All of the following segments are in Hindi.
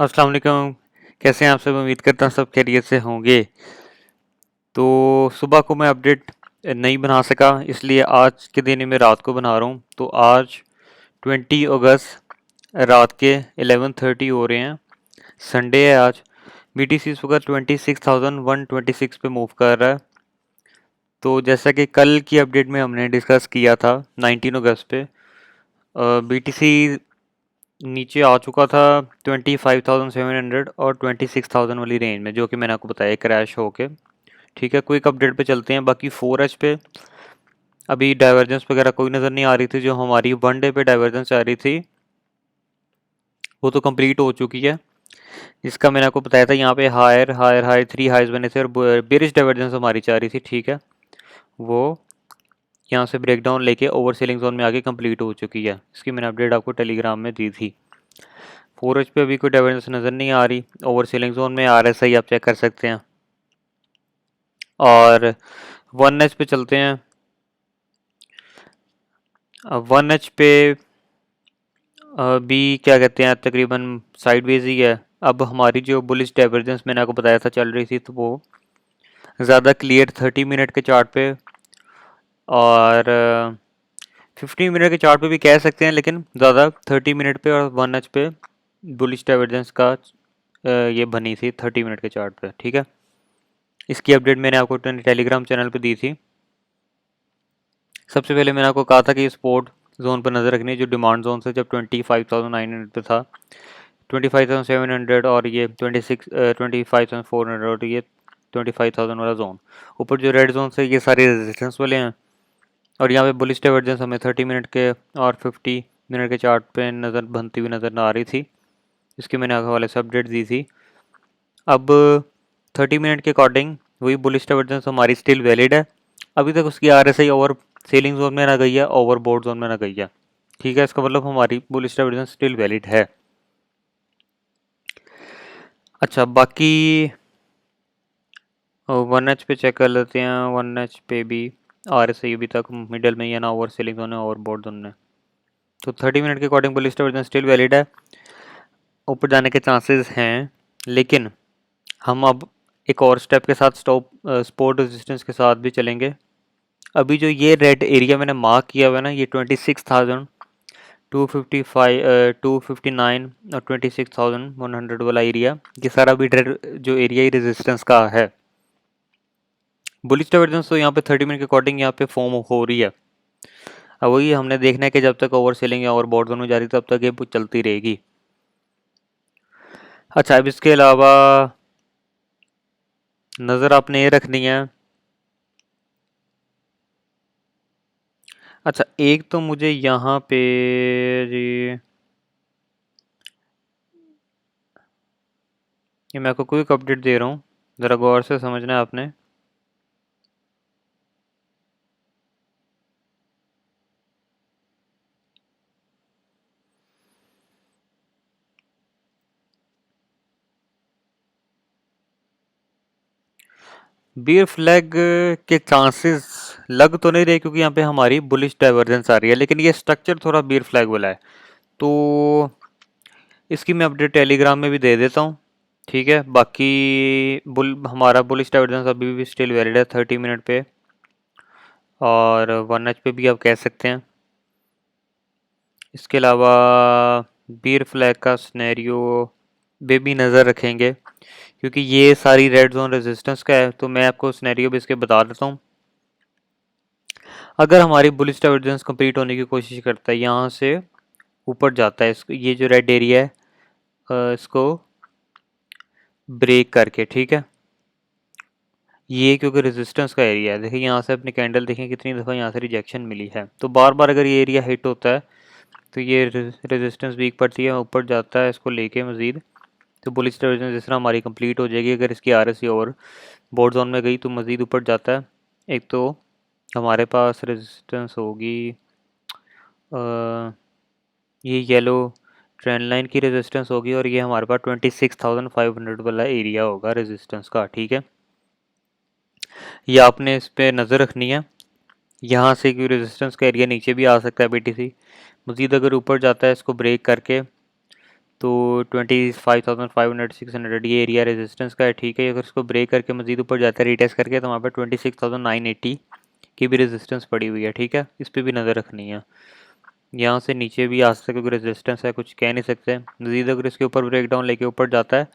अस्सलाम वालेकुम। कैसे हैं आप सब? उम्मीद करता हूँ सब खैरियत से होंगे। तो सुबह को मैं अपडेट नहीं बना सका, इसलिए आज के दिन में रात को बना रहा हूँ। तो आज 20 अगस्त रात के 11:30 हो रहे हैं। संडे है आज। BTC इस वक्त 26,126 पे मूव कर रहा है। तो जैसा कि कल की अपडेट में हमने डिस्कस किया था 19 अगस्त पे, BTC नीचे आ चुका था 25,700 और 26,000 वाली रेंज में, जो कि मैंने आपको बताया क्रैश होके। ठीक है, क्विक अपडेट पे चलते हैं। बाकी 4H पे अभी डाइवर्जेंस वगैरह कोई नज़र नहीं आ रही थी। जो हमारी 1 डे पे डाइवर्जेंस आ रही थी वो तो कंप्लीट हो चुकी है। इसका मैंने आपको बताया था, यहाँ पे हायर हायर हाई 3 हाइज बने थे और बेरिश डाइवर्जेंस हमारी चाह रही थी। ठीक है, वो यहाँ से ब्रेकडाउन लेके ओवर सेलिंग जोन में आके कंप्लीट हो चुकी है। इसकी मैंने अपडेट आपको टेलीग्राम में दी थी। 4H पे अभी कोई डाइवर्जेंस नज़र नहीं आ रही। ओवर सेलिंग जोन में RSI आप चेक कर सकते हैं। और 1H पे चलते हैं। 1H पे भी क्या कहते हैं, तकरीबन साइडवेज ही है। अब हमारी जो बुलिश डाइवर्जेंस मैंने आपको बताया था चल रही थी, तो वो ज़्यादा क्लियर 30 मिनट के चार्ट पे और 15 मिनट के चार्ट पे भी कह सकते हैं, लेकिन ज़्यादा 30 मिनट पे और 1H पे बुलिश डाइवर्जेंस का ये बनी थी 30 मिनट के चार्ट पे। ठीक है, इसकी अपडेट मैंने आपको टेलीग्राम चैनल पे दी थी। सबसे पहले मैंने आपको कहा था कि सपोर्ट जोन पर नज़र रखनी है, जो डिमांड जोन से जब 25,900 पे था, 25,700 और ये 25,400 और ये 25,000 वाला जोन। ऊपर जो रेड जोन से ये सारे रेजिस्टेंस वाले हैं। और यहाँ पे बुलिश डाइवर्जेंस हमें 30 मिनट के और 50 मिनट के चार्ट पे नज़र बनती हुई नज़र ना आ रही थी। इसकी मैंने आपके हवाले से अपडेट दी थी। अब 30 मिनट के अकॉर्डिंग वही बुलिश डाइवर्जेंस हमारी स्टिल वैलिड है। अभी तक उसकी RSI ओवर सेलिंग जोन में ना गई है, ओवर बोर्ड जोन में ना गई है। ठीक है, इसका मतलब हमारी बुलिश डाइवर्जेंस स्टिल वैलिड है। अच्छा, बाकी 1H पे चेक कर लेते हैं। 1H पे भी RSI अभी तक मिडल में ही है, ना ओवर सेलिंग जोन है ओवर बोर्ड जोन है। तो 30 मिनट के according bullish divergence still valid है। ऊपर जाने के चांसेस हैं, लेकिन हम अब एक और स्टेप के साथ सपोर्ट रेजिस्टेंस के साथ भी चलेंगे। अभी जो ये रेड एरिया मैंने मार्क किया हुआ है ना, ये 26,255 259 और 26,100 वाला एरिया, ये सारा भी रेड जो एरिया ही रेजिस्टेंस का है। बुलिश डाइवर्जेंस तो यहाँ पे 30 मिनट के अकॉर्डिंग यहाँ पे फॉर्म हो रही है। अब वही हमने देखना है कि जब तक ओवर सेलिंग या ओवर बॉट जोन में जा रही तब तक ये चलती रहेगी। अच्छा, अब इसके अलावा नज़र आपने ये रखनी है। अच्छा, एक तो मुझे यहाँ पे जी, ये मैं आपको क्विक अपडेट दे रहा हूँ, ज़रा गौर से समझना है आपने। बियर फ्लैग के चांसेस लग तो नहीं रहे, क्योंकि यहाँ पे हमारी बुलिश डाइवर्जेंस आ रही है, लेकिन ये स्ट्रक्चर थोड़ा बियर फ्लैग वाला है। तो इसकी मैं अपडेट टेलीग्राम में भी दे देता हूँ। ठीक है, बाकी हमारा बुलिश डाइवर्जेंस अभी भी स्टिल वैलिड है 30 मिनट पे, और 1H पे भी आप कह सकते हैं। इसके अलावा बियर फ्लैग का स्नैरियो पे भी नज़र रखेंगे, क्योंकि ये सारी रेड जोन रेजिस्टेंस का है। तो मैं आपको स्नैरियो भी इसके बता देता हूँ। अगर हमारी बुलिश डाइवर्जेंस कंप्लीट होने की कोशिश करता है, यहाँ से ऊपर जाता है, इसको ये जो रेड एरिया है इसको ब्रेक करके। ठीक है, ये क्योंकि रेजिस्टेंस का एरिया है। देखिए यहाँ से अपनी कैंडल देखें कितनी दफ़ा यहाँ से रिजेक्शन मिली है। तो बार बार अगर ये एरिया हिट होता है तो ये रेजिस्टेंस वीक पड़ती है, ऊपर जाता है इसको लेके मज़ीद। तो बुलिश डाइवर्जेंस जिस तरह हमारी कंप्लीट हो जाएगी, अगर इसकी RSI और बोर्ड जोन में गई तो मज़ीद ऊपर जाता है। एक तो हमारे पास रेजिस्टेंस होगी ये येलो ट्रेंड लाइन की रेजिस्टेंस होगी, और ये हमारे पास 26,500 वाला एरिया होगा रेजिस्टेंस का। ठीक है, ये आपने इस पर नज़र रखनी है। यहाँ से क्यों रेजिस्टेंस का एरिया नीचे भी आ सकता है BTC। मज़ीद अगर ऊपर जाता है इसको ब्रेक करके, तो 25,500 600 ये एरिया रेजिस्टेंस का है, ठीक है। अगर इसको ब्रेक करके मजीद ऊपर जाता है रीटेस्ट करके, तो वहाँ पर 26,980 की भी रेजिस्टेंस पड़ी हुई है, ठीक है। इस पर भी नज़र रखनी है। यहाँ से नीचे भी आ सकता है क्योंकि रेजिस्टेंस है, कुछ कह नहीं सकते। मजीद अगर इसके ऊपर ब्रेक डाउन लेके ऊपर जाता है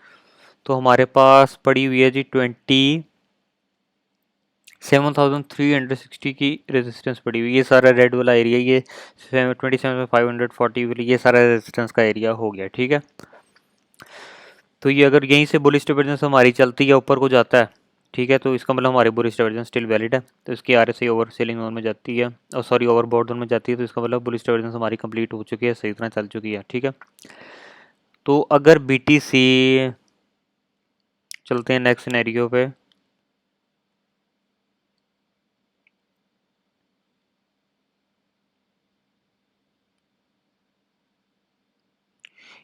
तो हमारे पास पड़ी हुई है जी 27,360 की रेजिस्टेंस पड़ी हुई है। ये सारा रेड वाला एरिया, ये 27,540 ये सारा रेजिस्टेंस का एरिया हो गया, ठीक है। तो ये अगर यहीं से बुलिश डाइवर्जेंस हमारी चलती है ऊपर को जाता है, ठीक है, तो इसका मतलब हमारी बुलिश डाइवर्जेंस स्टिल वैलिड है। तो इसकी आरएसआई ओवर सेलिंग जोन में जाती है, और सॉरी ओवर बॉट जोन में जाती है, तो इसका मतलब बुलिश डाइवर्जेंस हमारी कंप्लीट हो चुकी है, सही तरह चल चुकी है, ठीक है। तो अगर बीटीसी, चलते हैं नेक्स्ट सिनेरियो पे।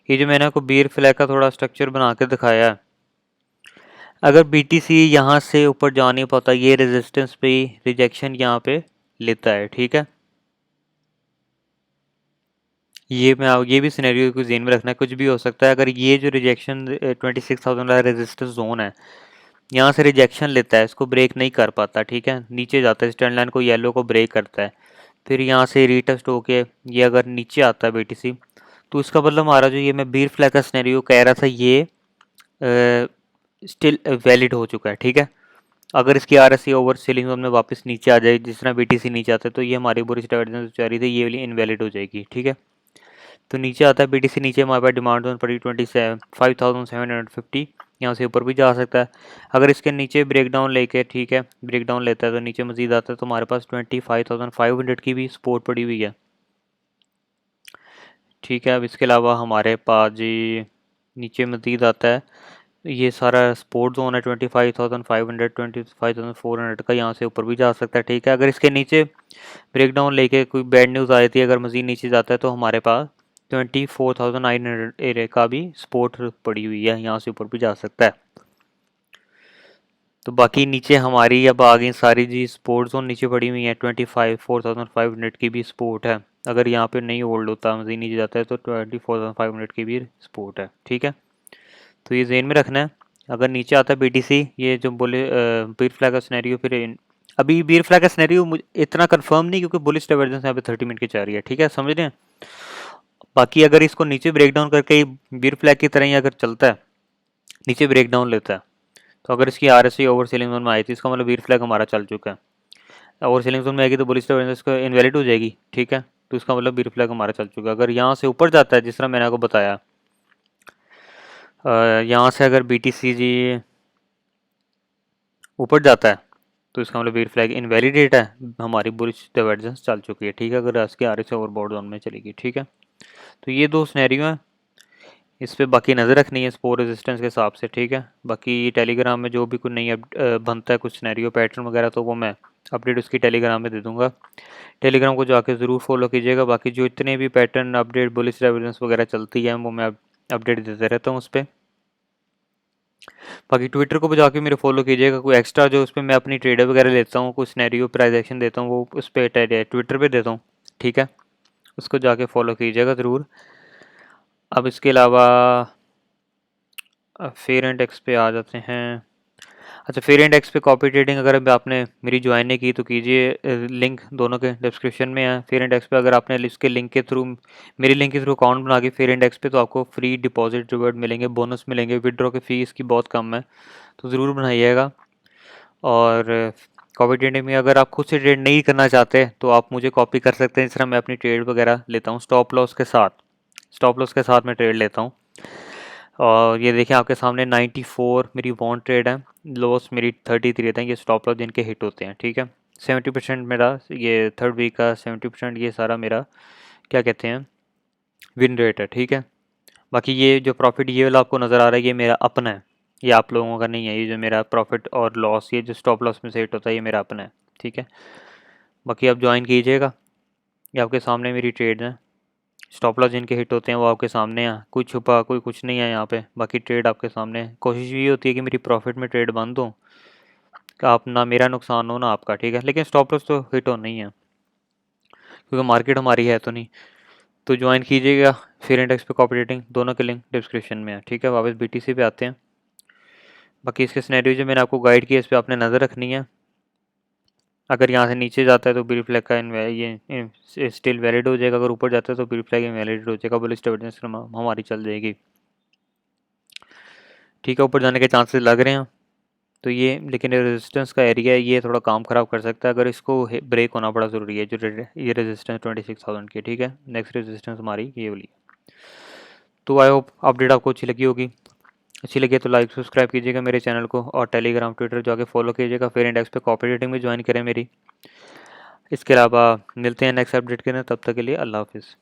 ये जो मैंने आपको बीयर फ्लैग का थोड़ा स्ट्रक्चर बना के दिखाया है, अगर बीटीसी यहाँ से ऊपर जा नहीं पाता, ये रेजिस्टेंस पे रिजेक्शन यहाँ पे लेता है, ठीक है। ये भी सिनेरियो को ज़हन में रखना है, कुछ भी हो सकता है। अगर ये जो रिजेक्शन 26,000 वाला रेजिस्टेंस जोन है, यहाँ से रिजेक्शन लेता है, इसको ब्रेक नहीं कर पाता, ठीक है, नीचे जाता है, स्टैंड लाइन को येलो को ब्रेक करता है, फिर यहाँ से रीटेस्ट होके ये अगर नीचे आता है बीटीसी, तो इसका मतलब हमारा जो ये मैं बीयर फ्लैग का सिनेरियो कह रहा था, ये स्टिल वैलिड हो चुका है, ठीक है। अगर इसकी आरएससी ओवर सीलिंग जोन में वापस नीचे आ जाए, जिस तरह बीटीसी नीचे आता है, तो ये हमारी बुलिश डाइवर्जेंस जो आ रही थी ये वाली इनवैलिड हो जाएगी, ठीक है। तो नीचे आता है बीटीसी, नीचे हमारे पास डिमांड जोन पड़ी 25,750, यहाँ से ऊपर भी जा सकता है। अगर इसके नीचे ब्रेक डाउन लेके, ठीक है, ब्रेक डाउन लेता है तो नीचे मजीद आता है, तो हमारे पास 25,500 की भी सपोर्ट पड़ी हुई है, ठीक है। अब इसके अलावा हमारे पास जी नीचे मजीद आता है, ये सारा सपोर्ट जोन है 25,500 25,400 का, यहाँ से ऊपर भी जा सकता है, ठीक है। अगर इसके नीचे ब्रेक डाउन लेके कोई बैड न्यूज़ आ जाती है, अगर मजीद नीचे जाता है, तो हमारे पास 24,900 एरिया का भी सपोर्ट पड़ी हुई है, यहाँ से ऊपर भी जा सकता है। तो बाकी नीचे हमारी अब आ गई सारी जी सपोर्ट जोन नीचे पड़ी हुई है, 4,500 की भी सपोर्ट है। अगर यहाँ पे नहीं होल्ड होता, मजीद नीचे जाता है, तो 24,500 की भी सपोर्ट है, ठीक है। तो ये जेन में रखना है। अगर नीचे आता है बीटीसी, ये जो बोले बीयर फ्लैग का सिनेरियो, फिर अभी बीयर फ्लैग का सिनेरियो इतना कंफर्म नहीं, क्योंकि बुलिश डाइवर्जेंस यहाँ पे 30 मिनट की जा रही है, ठीक है, समझ रहे हैं। बाकी अगर इसको नीचे ब्रेक डाउन करके बीयर फ्लैग की तरह ही अगर चलता है, नीचे ब्रेक डाउन लेता है, तो अगर इसकी आरएससी ओवर सेलिंग जोन में आई थी, इसका मतलब बीयर फ्लैग हमारा चल चुका है। ओवर सेलिंग जोन में आएगी तो बुलिश डाइवर्जेंस को इनवैलिड हो जाएगी, ठीक है। तो इसका मतलब बीयर फ्लैग हमारा चल चुका है। अगर यहाँ से ऊपर जाता है, जिस तरह मैंने आपको बताया, यहाँ से अगर बीटीसी जी ऊपर जाता है, तो इसका मतलब बीयर फ्लैग इनवैलिडेट है, हमारी बुलिश डाइवर्जेंस चल चुकी है, ठीक है। अगर इसके आर से ओवरबॉट जोन में चलेगी, ठीक है। तो ये दो सिनेरियो हैं, इस पे बाकी नज़र रखनी है स्पोर रेजिस्टेंस के हिसाब से, ठीक है। बाकी टेलीग्राम में जो भी कुछ नई बनता है, कुछ सिनेरियो पैटर्न वगैरह, तो वो मैं अपडेट उसकी टेलीग्राम में दे दूंगा। टेलीग्राम को जाके ज़रूर फॉलो कीजिएगा। बाकी जो इतने भी पैटर्न अपडेट बुलिश डाइवर्जेंस वगैरह चलती है, वो मैं अपडेट देते रहता हूँ उस पर। बाकी ट्विटर को भी जाके मेरे फॉलो कीजिएगा। कोई एक्स्ट्रा जो उस पर मैं अपनी ट्रेडर वगैरह लेता हूँ, कुछ सिनेरियो प्राइस एक्शन देता हूँ, वो उस पर ट्विटर पे देता हूँ, ठीक है। उसको जाके फॉलो कीजिएगा ज़रूर। अब इसके अलावा फेयर एंड एक्स पे आ जाते हैं। अच्छा, फेयर एंड एक्स पे कॉपी ट्रेडिंग अगर अभी आपने मेरी ज्वाइन नहीं की तो कीजिए, लिंक दोनों के डिस्क्रिप्शन में है। फेयर एंड एक्स पे अगर आपने इसके लिंक के थ्रू, मेरी लिंक के थ्रू अकाउंट बना के फेयर एंड एक्स पे, तो आपको फ्री डिपॉजिट रिवॉर्ड मिलेंगे, बोनस मिलेंगे, विड्रॉ की फ़ीस की बहुत कम है, तो ज़रूर बनाइएगा। और कॉपी ट्रेडिंग में अगर आप खुद से ट्रेड नहीं करना चाहते, तो आप मुझे कॉपी कर सकते हैं। इस तरह मैं अपनी ट्रेड वगैरह लेता हूँ स्टॉप लॉस के साथ, स्टॉप लॉस के साथ मैं ट्रेड लेता हूँ। और ये देखिए आपके सामने 94 मेरी वॉन्ट ट्रेड है, लॉस मेरी 33 रहते हैं, ये स्टॉप लॉस जिनके हिट होते हैं, ठीक है। 70% मेरा ये थर्ड वीक का 70% ये सारा मेरा क्या कहते हैं विन रेट है, ठीक है। बाकी ये जो प्रॉफिट ये वाला आपको नज़र आ रहा है, ये मेरा अपना है, ये आप लोगों का नहीं है। ये जो मेरा प्रॉफिट और लॉस, ये जो स्टॉप लॉस में से हिट होता है, ये मेरा अपना है, ठीक है। बाकी आप ज्वाइन कीजिएगा, ये आपके सामने मेरी ट्रेड है। स्टॉप लॉस जिनके हिट होते हैं वो आपके सामने हैं, कोई छुपा कोई कुछ नहीं है यहाँ पे। बाकी ट्रेड आपके सामने है। कोशिश ये होती है कि मेरी प्रॉफिट में ट्रेड बंद हो, कि आप ना मेरा नुकसान हो ना आपका, ठीक है। लेकिन स्टॉप लॉस तो हिट हो नहीं है, क्योंकि मार्केट हमारी है तो नहीं। तो ज्वाइन कीजिएगा। फेयर इंडेक्स पे कॉपी रेटिंग दोनों के लिंक डिस्क्रिप्शन में है। ठीक है, वापस BTC पे आते हैं। बाकी इसके सिनेरियो जो मैंने आपको गाइड किया, इस पर आपने नज़र रखनी है। अगर यहाँ से नीचे जाता है तो बी फ्लैग का ये स्टिल वैलिड हो जाएगा, अगर ऊपर जाता है तो बी फ्लैग इनवैलिड हो जाएगा, बुलिश डाइवर्जेंस हमारी चल जाएगी। ठीक है, ऊपर जाने के चांसेस लग रहे हैं। तो ये लेकिन रेजिस्टेंस का एरिया है, ये थोड़ा काम ख़राब कर सकता है। अगर इसको ब्रेक होना बड़ा ज़रूरी है, जो ये रेजिस्टेंस 26,000 की। ठीक है, नेक्स्ट रेजिस्टेंस हमारी ये वाली। तो आई होप अपडेट आपको अच्छी लगी होगी। अच्छी लगी तो लाइक सब्सक्राइब कीजिएगा मेरे चैनल को, और टेलीग्राम ट्विटर जाके फॉलो कीजिएगा। फेयर इंडेक्स पे कॉपी रेटिंग में ज्वाइन करें मेरी। इसके अलावा मिलते हैं नेक्स्ट अपडेट के लिए, तब तक के लिए अल्लाह हाफिज़।